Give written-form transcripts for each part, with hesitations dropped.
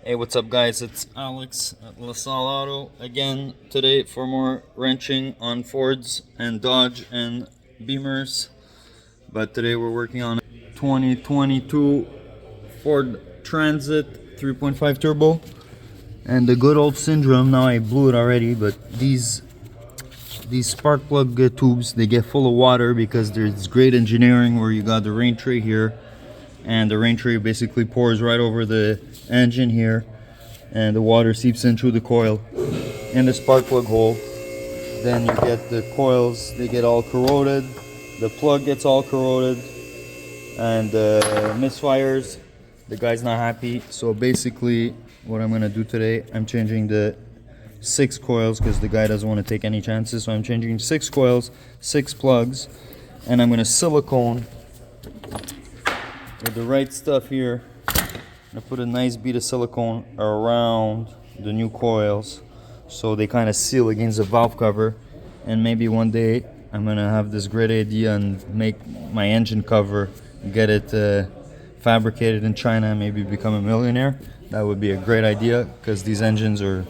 Hey, what's up guys? It's Alex at LaSalle Auto again today for more wrenching on Fords and Dodge and Beamers. But today we're working on a 2022 Ford Transit 3.5 turbo and the good old syndrome. Now I blew it already, but these spark plug tubes, they get full of water because there's great engineering where you got the rain tray here, and the rain tray basically pours right over the engine here, and the water seeps in through the coil in the spark plug hole. Then you get the coils, they get all corroded, the plug gets all corroded, and misfires. The guy's not happy. So basically what I'm gonna do today, I'm changing the 6 coils because the guy doesn't want to take any chances. So I'm changing 6 coils, 6 plugs, and I'm gonna silicone with the right stuff here. I put a nice bead of silicone around the new coils so they kind of seal against the valve cover. And maybe one day I'm gonna have this great idea and make my engine cover, get it fabricated in China, maybe become a millionaire. That would be a great idea because these engines are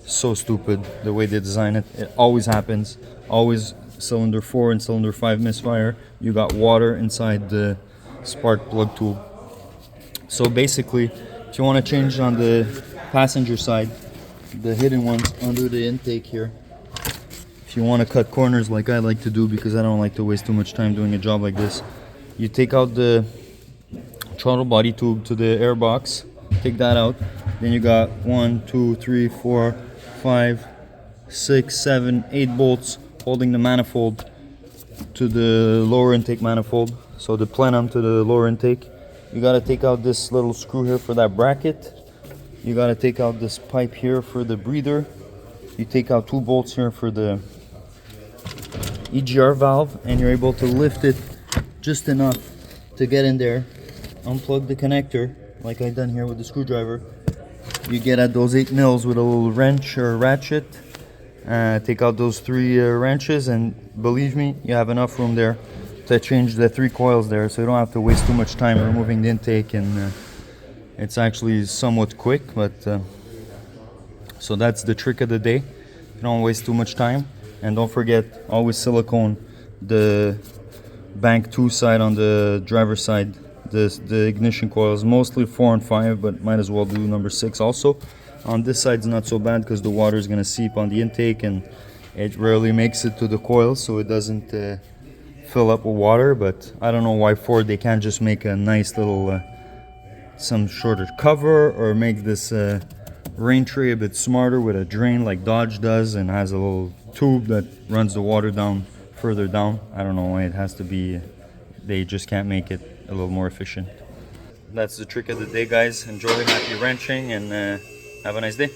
so stupid the way they design it. It always happens. Always cylinder 4 and cylinder 5 misfire. You got water inside the spark plug tube. So basically, if you want to change on the passenger side, the hidden ones under the intake here, if you want to cut corners like I like to do because I don't like to waste too much time doing a job like this, you take out the throttle body tube to the air box, take that out, then you got 1, 2, 3, 4, 5, 6, 7, 8 bolts holding the manifold to the lower intake manifold, so the plenum to the lower intake. You gotta take out this little screw here for that bracket. You gotta take out this pipe here for the breather. You take out 2 bolts here for the EGR valve, and you're able to lift it just enough to get in there. Unplug the connector like I done here with the screwdriver. You get at those 8 mils with a little wrench or ratchet. Take out those 3 wrenches, and believe me, you have enough room there to change the 3 coils there, so you don't have to waste too much time removing the intake, and it's actually somewhat quick. But so that's the trick of the day. You don't waste too much time, and don't forget, always silicone the bank 2 side on the driver's side. The ignition coils, mostly 4 and 5, but might as well do number 6 also. On this side's not so bad because the water is going to seep on the intake, and it rarely makes it to the coils, so it doesn't fill up with water. But I don't know why Ford, they can't just make a nice little some shorter cover, or make this rain tray a bit smarter with a drain like Dodge does, and has a little tube that runs the water down further down. I don't know why it has to be, they just can't make it a little more efficient. That's the trick of the day, guys. Enjoy, happy wrenching, and have a nice day.